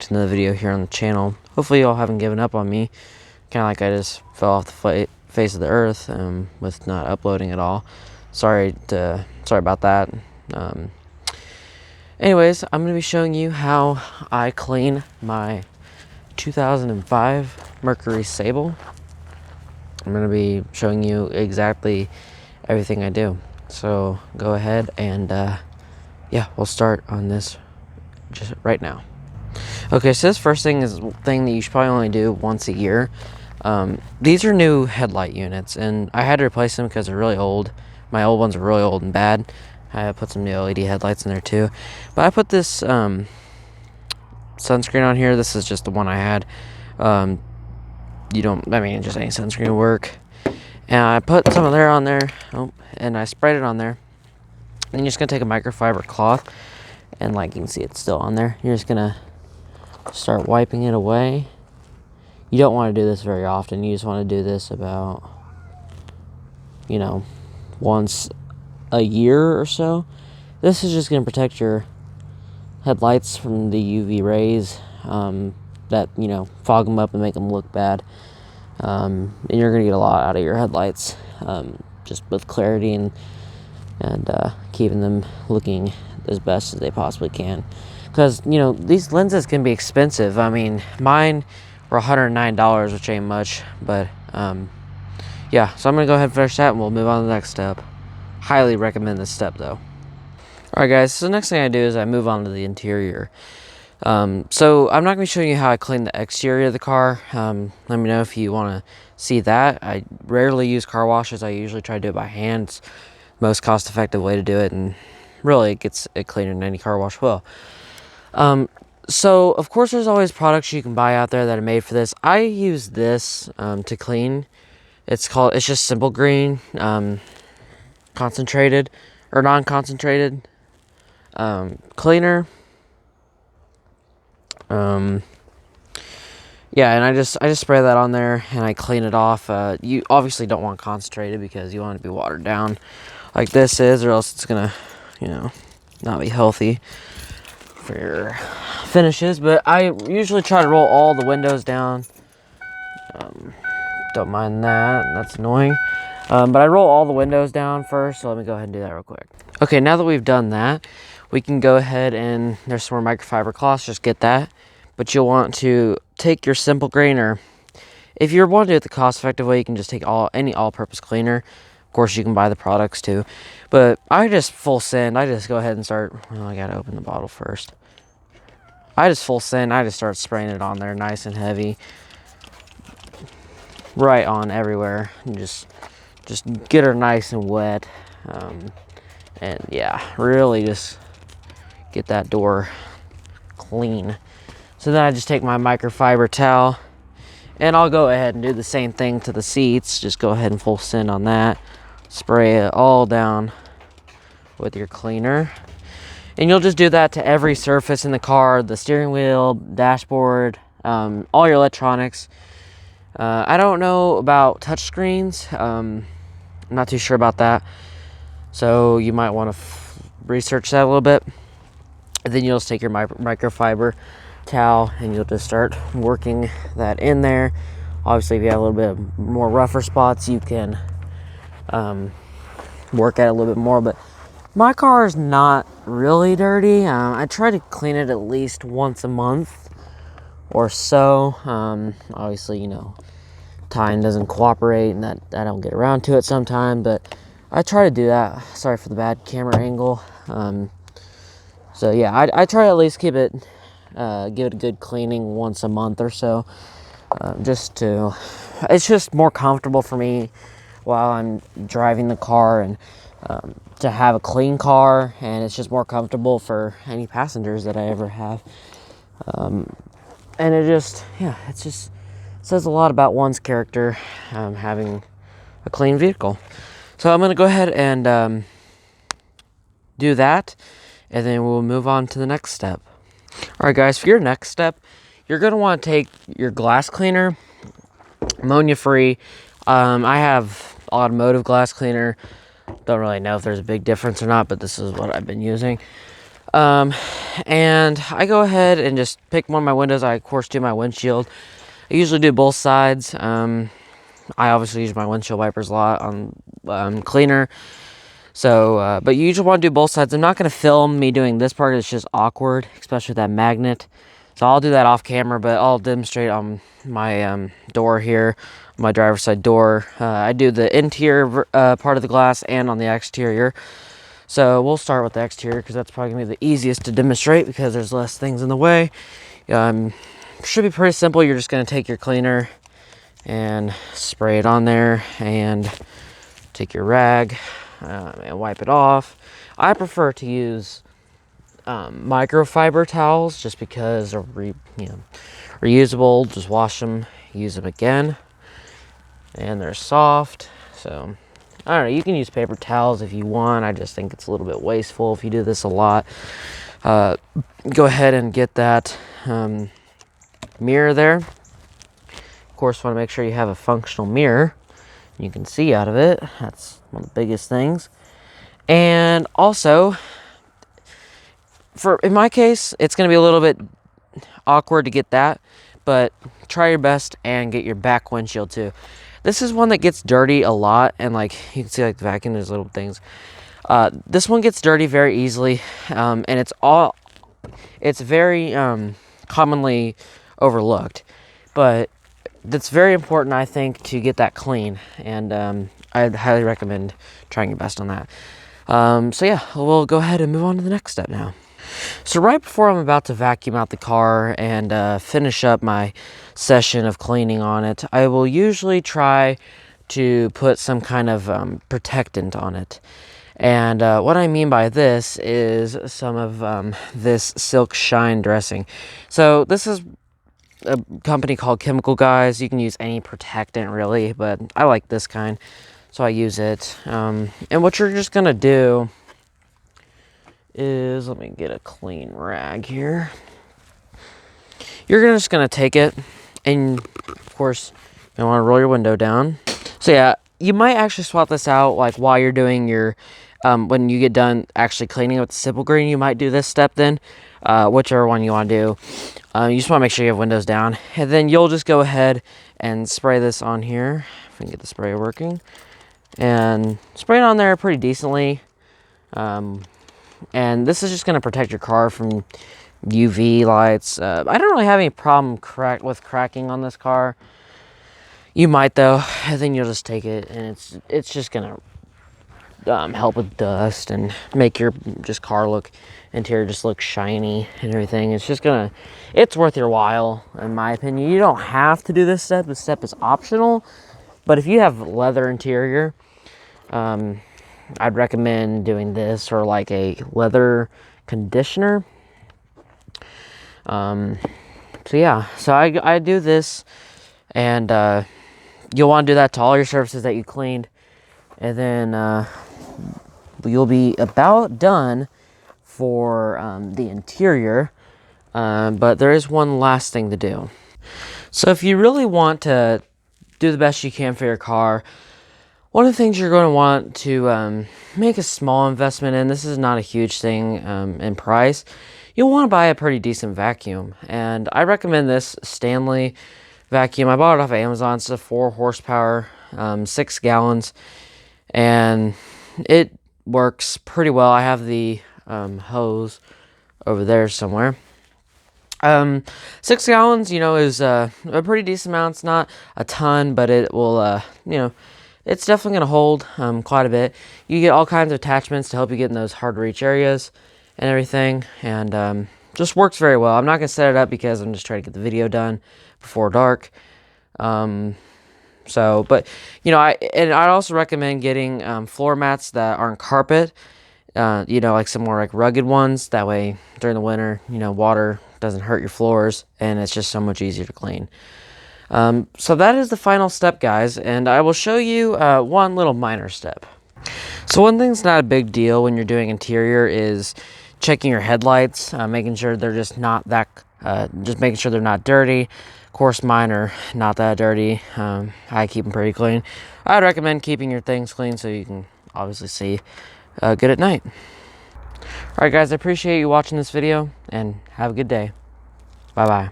To another video here on the channel. Hopefully y'all haven't given up on me. Kind of like I just fell off the face of the earth with not uploading at all. Sorry about that. Anyways, I'm going to be showing you how I clean my 2005 Mercury Sable. I'm going to be showing you exactly everything I do. So go ahead and yeah, we'll start on this just right now. Okay, so this first thing is a thing that you should probably only do once a year. These are new headlight units, and I had to replace them because they're really old. My old ones are really old and bad. I put some new LED headlights in there too. But I put this sunscreen on here. This is just the one I had. Just any sunscreen will work. And I put some of there on there, and I sprayed it on there. And you're just going to take a microfiber cloth, and like you can see it's still on there. You're just going to start wiping it away. You don't want to do this very often. You just want to do this about, once a year or so. This is just going to protect your headlights from the UV rays that, fog them up and make them look bad. And you're going to get a lot out of your headlights just with clarity and keeping them looking as best as they possibly can. Because, these lenses can be expensive. I mean, mine were $109, which ain't much. But, yeah. So I'm going to go ahead and finish that, and we'll move on to the next step. Highly recommend this step, though. Alright, guys. So the next thing I do is I move on to the interior. So I'm not going to be showing you how I clean the exterior of the car. Let me know if you want to see that. I rarely use car washes. I usually try to do it by hand. It's the most cost-effective way to do it, and really it gets it cleaner than any car wash will. So of course there's always products you can buy out there that are made for this. I use this to clean. It's just Simple Green concentrated or non-concentrated cleaner. Yeah, and I just spray that on there and I clean it off. You obviously don't want concentrated because you want it to be watered down like this is, or else it's gonna, not be healthy for your finishes. But I usually try to roll all the windows down. Don't mind that, that's annoying. But I roll all the windows down first, so let me go ahead and do that real quick. Okay, now that we've done that, we can go ahead and there's some more microfiber cloths, just get that. But you'll want to take your Simple Green, or if you want to do it the cost-effective way, you can just take any all-purpose cleaner. Of course, you can buy the products too. But I just full send. I just go ahead and start. Well, I gotta open the bottle first. I just full send. I just start spraying it on there, nice and heavy, right on everywhere, and just get her nice and wet. And yeah, really just get that door clean. So then I just take my microfiber towel, and I'll go ahead and do the same thing to the seats. Just go ahead and full send on that. Spray it all down with your cleaner. And you'll just do that to every surface in the car, the steering wheel, dashboard, all your electronics. I don't know about touchscreens. I'm not too sure about that. So you might want to research that a little bit. And then you'll just take your microfiber towel and you'll just start working that in there. Obviously, if you have a little bit more rougher spots, you can work at it a little bit more. But my car is not really dirty. I try to clean it at least once a month or so. Obviously, time doesn't cooperate, and that I don't get around to it sometimes, but I try to do that. Sorry for the bad camera angle. So yeah, I try to at least give it a good cleaning once a month or so. It's just more comfortable for me while I'm driving the car, and to have a clean car, and it's just more comfortable for any passengers that I ever have. And it just says a lot about one's character, having a clean vehicle. So I'm going to go ahead and do that, and then we'll move on to the next step. Alright guys, for your next step, you're going to want to take your glass cleaner, ammonia free. I have automotive glass cleaner. Don't really know if there's a big difference or not, but this is what I've been using. And I go ahead and just pick one of my windows. I, of course, do my windshield. I usually do both sides. I obviously use my windshield wipers a lot on cleaner. So, but you usually want to do both sides. I'm not going to film me doing this part. It's just awkward, especially with that magnet. So I'll do that off camera, but I'll demonstrate on my door here, my driver's side door. I do the interior part of the glass and on the exterior. So we'll start with the exterior because that's probably going to be the easiest to demonstrate because there's less things in the way. Should be pretty simple. You're just going to take your cleaner and spray it on there and take your rag and wipe it off. I prefer to use microfiber towels just because they're reusable. Just wash them, use them again, and they're soft. So I don't know, you can use paper towels if you want. I just think it's a little bit wasteful if you do this a lot. Go ahead and get that mirror there. Of course, want to make sure you have a functional mirror. You can see out of it. That's one of the biggest things. And also, in my case, it's going to be a little bit awkward to get that, but try your best and get your back windshield too. This is one that gets dirty a lot, and like you can see, like the vacuum, there's little things. This one gets dirty very easily, and it's very commonly overlooked, but it's very important, I think, to get that clean, and I'd highly recommend trying your best on that. So yeah, we'll go ahead and move on to the next step now. So right before I'm about to vacuum out the car and finish up my session of cleaning on it, I will usually try to put some kind of protectant on it. And what I mean by this is some of this Silk Shine dressing. So this is a company called Chemical Guys. You can use any protectant really, but I like this kind, so I use it. And what you're just gonna do is, let me get a clean rag here. You're just gonna take it, and of course you want to roll your window down. So yeah, you might actually swap this out like while you're doing your when you get done actually cleaning with the Simple Green. You might do this step then, whichever one you want to do. You just want to make sure you have windows down, and then you'll just go ahead and spray this on here. If we can get the sprayer working, and spray it on there pretty decently. And this is just going to protect your car from UV lights. I don't really have any problem with cracking on this car. You might though, and then you'll just take it, and it's just going to help with dust and make your interior just look shiny and everything. It's worth your while, in my opinion. You don't have to do this step. This step is optional, but if you have leather interior, I'd recommend doing this or like a leather conditioner. So yeah, so I do this, and you'll want to do that to all your surfaces that you cleaned, and then you'll be about done for the interior. But there is one last thing to do. So if you really want to do the best you can for your car, one of the things you're going to want to make a small investment in, this is not a huge thing in price, you'll want to buy a pretty decent vacuum. And I recommend this Stanley vacuum. I bought it off of Amazon. It's a 4 horsepower, 6 gallons, and it works pretty well. I have the hose over there somewhere. 6 gallons, is a pretty decent amount. It's not a ton, but it will, it's definitely going to hold quite a bit. You get all kinds of attachments to help you get in those hard to reach areas and everything, and just works very well. I'm not going to set it up because I'm just trying to get the video done before dark. I'd also recommend getting floor mats that aren't carpet, like some more like rugged ones. That way during the winter, water doesn't hurt your floors, and it's just so much easier to clean. So that is the final step, guys, and I will show you one little minor step. So one thing's not a big deal when you're doing interior is checking your headlights, making sure they're just making sure they're not dirty. Of course, mine are not that dirty. I keep them pretty clean. I'd recommend keeping your things clean so you can obviously see good at night. Alright guys, I appreciate you watching this video, and have a good day. Bye bye.